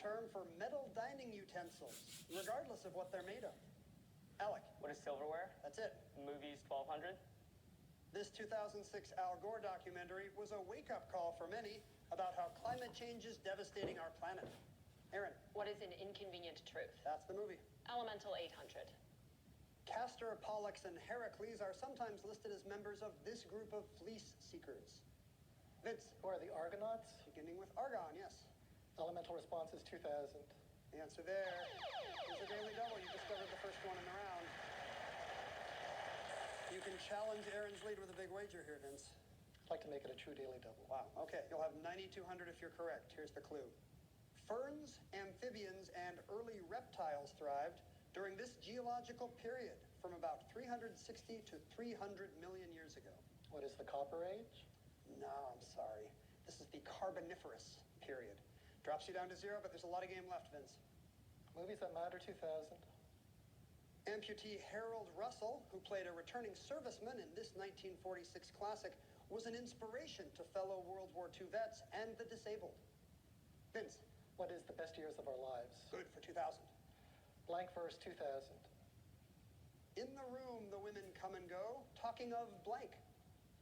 term for metal dining utensils, regardless of what they're made of. Alec. What is silverware? That's it. Movies 1200. This 2006 Al Gore documentary was a wake-up call for many about how climate change is devastating our planet. Aaron. What is an inconvenient truth? That's the movie. Elemental 800. Castor, Pollux, and Heracles are sometimes listed as members of this group of fleece seekers. Vince. Who are the Argonauts? Beginning with Argon, yes. Elemental response is 2000. The answer there is a daily double. You discovered the first one in the round. You can challenge Aaron's lead with a big wager here, Vince. I'd like to make it a true daily double. Wow. Okay, you'll have 9,200 if you're correct. Here's the clue. Ferns, amphibians, and early reptiles thrived during this geological period from about 360 to 300 million years ago. What is the Copper Age? No, I'm sorry. This is the Carboniferous period. Drops you down to 0, but there's a lot of game left, Vince. Movies that matter 2000. Amputee Harold Russell, who played a returning serviceman in this 1946 classic, was an inspiration to fellow World War II vets and the disabled. Vince. What is the best years of our lives? Good for 2000. Blank verse 2000. In the room, the women come and go, talking of blank.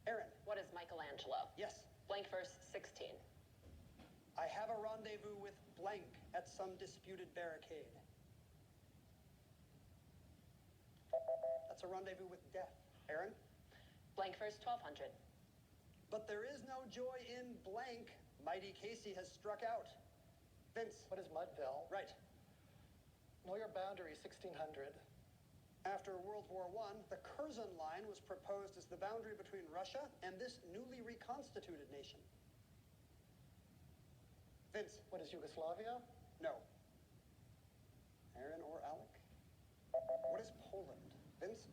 Aaron. What is Michelangelo? Yes. Blank verse 16. I have a rendezvous with blank at some disputed barricade. That's a rendezvous with death. Aaron? Blank verse 1200. But there is no joy in blank. Mighty Casey has struck out. Vince? What is Mudville? Right. Know your boundary 1600. After World War I, the Curzon Line was proposed as the boundary between Russia and this newly reconstituted nation. Vince? What is Yugoslavia? No. Aaron or Alec? What is Poland? Vince?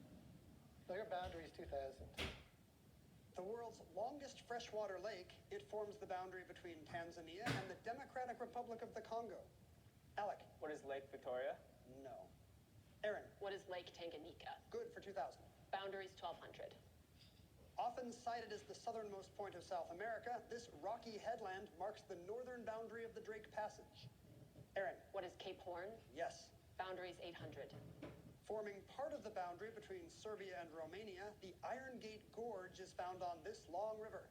Know your boundaries 2000. The world's longest freshwater lake, it forms the boundary between Tanzania and the Democratic Republic of the Congo. Alec? What is Lake Victoria? No. Aaron? What is Lake Tanganyika? Good for 2000. Boundaries 1200. Often cited as the southernmost point of South America, this rocky headland marks the northern boundary of the Drake Passage. Aaron? What is Cape Horn? Yes. Boundaries 800. Forming part of the boundary between Serbia and Romania, the Iron Gate Gorge is found on this long river.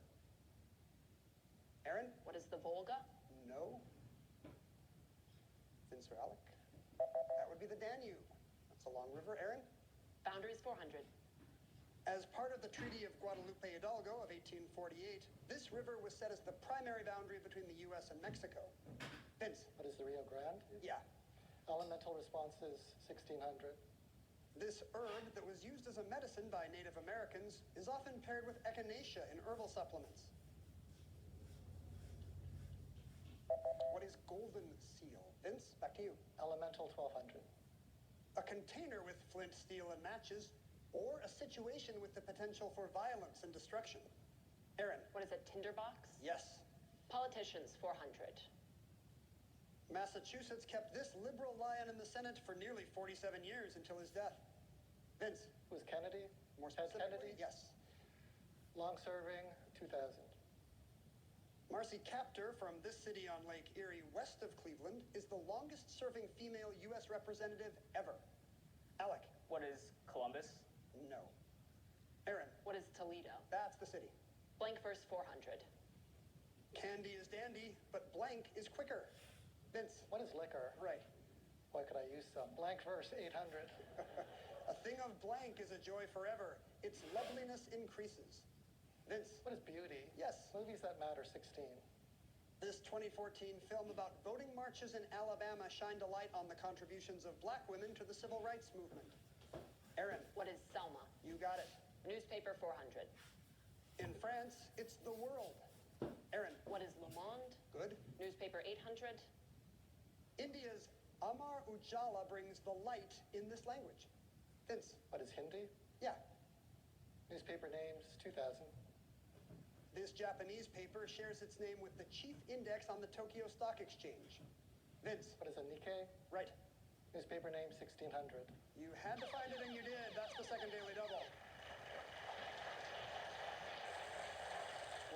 Aaron? What is the Volga? No. Vince or Alec? That would be the Danube. That's a long river. Aaron? Boundaries 400. As part of the Treaty of Guadalupe Hidalgo of 1848, this river was set as the primary boundary between the U.S. and Mexico. Vince? What is the Rio Grande? Yeah. Elemental response is 1600. This herb that was used as a medicine by Native Americans is often paired with echinacea in herbal supplements. What is golden seal? Vince, back to you. Elemental 1200. A container with flint, steel, and matches, or a situation with the potential for violence and destruction. Aaron? What is a tinderbox? Yes. Politicians 400. Massachusetts kept this liberal lion in the Senate for nearly 47 years until his death. Vince? Who's Kennedy? More Ted specifically? Kennedy? Yes. Long serving 2000. Marcy Kaptur from this city on Lake Erie, west of Cleveland, is the longest serving female U.S. representative ever. Alec? What is Columbus? No. Aaron? What is Toledo? That's the city. Blank verse 400. Candy is dandy, but blank is quicker. Vince? What is liquor? Right. Why could I use some? Blank verse 800. A thing of blank is a joy forever. Its loveliness increases. Vince? What is beauty? Yes. Movies that matter 16. This 2014 film about voting marches in Alabama shined a light on the contributions of black women to the civil rights movement. Aaron? What is Selma? You got it. Newspaper 400. In France, it's The World. Aaron? What is Le Monde? Good. Newspaper 800. India's Amar Ujala brings the light in this language. Vince? What is Hindi? Yeah. Newspaper names 2000. This Japanese paper shares its name with the chief index on the Tokyo Stock Exchange. Vince? What is a Nikkei? Right. Newspaper name 1600. You had to find it and you did. That's the second daily double.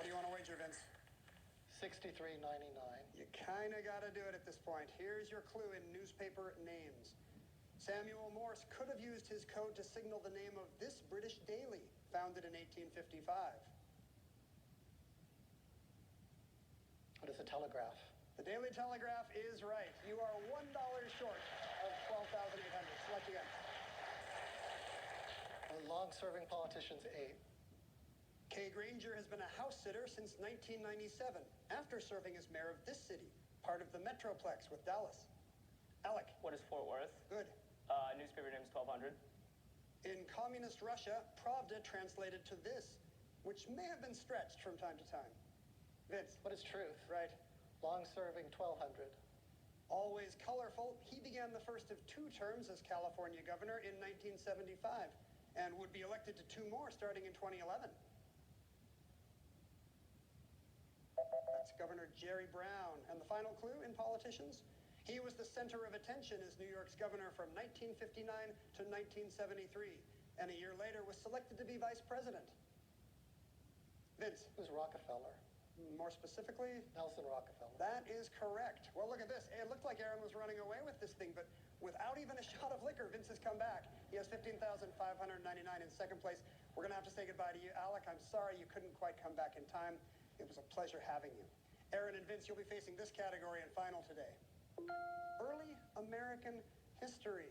What do you want to wager, Vince? $63.99. You kind of got to do it at this point. Here's your clue in newspaper names. Samuel Morse could have used his code to signal the name of this British daily, founded in 1855. What is a telegraph? The Daily Telegraph is right. You are $1 short of 12,800. Select again. Long-serving politicians, 8. Kay Granger has been a house sitter since 1997, after serving as mayor of this city, part of the Metroplex with Dallas. Alec. What is Fort Worth? Good. Newspaper name is 1200. In communist Russia, Pravda translated to this, which may have been stretched from time to time. Vince. What is truth? Right. Long-serving, 1200. Always colorful, he began the first of 2 terms as California governor in 1975 and would be elected to 2 more starting in 2011. That's Governor Jerry Brown. And the final clue in politicians? He was the center of attention as New York's governor from 1959 to 1973, and a year later was selected to be vice president. Vince. Who's Rockefeller? More specifically? Nelson Rockefeller. That is correct. Well, look at this. It looked like Aaron was running away with this thing, but without even a shot of liquor, Vince has come back. He has $15,599 in second place. We're going to have to say goodbye to you. Alec, I'm sorry you couldn't quite come back in time. It was a pleasure having you. Aaron and Vince, you'll be facing this category in final today. Early American history.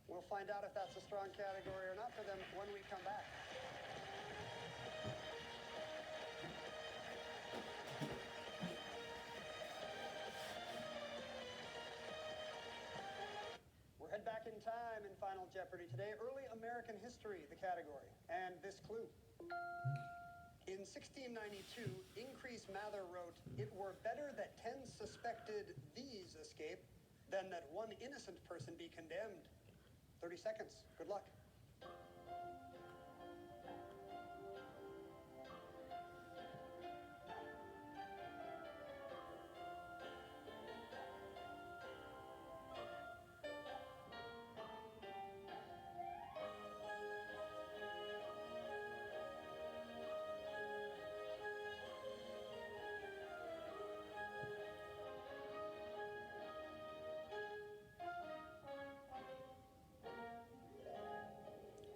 We'll find out if that's a strong category or not for them when we come back. We're head back in time in Final Jeopardy today. Early American history, the category. And this clue. In 1692, Increase Mather wrote, "It were better that 10 suspected these escape than that one innocent person be condemned." 30 seconds. Good luck.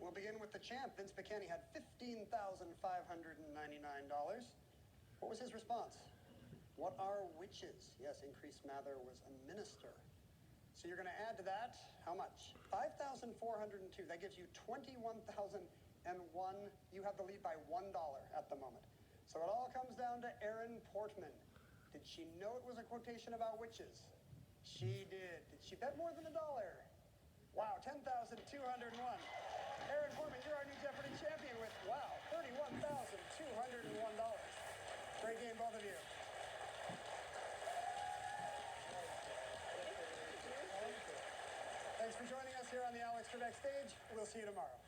We'll begin with the champ. Vince McCanny had $15,599. What was his response? What are witches? Yes, Increase Mather was a minister. So you're going to add to that, how much? 5,402. That gives you 21,001. You have the lead by $1 at the moment. So it all comes down to Erin Portman. Did she know it was a quotation about witches? She did. Did she bet more than $1? Wow, 10,201. Erin Portman, you're our new Jeopardy champion with, wow, $31,201. Great game, both of you. Thanks for joining us here on the Alex Trebek stage. We'll see you tomorrow.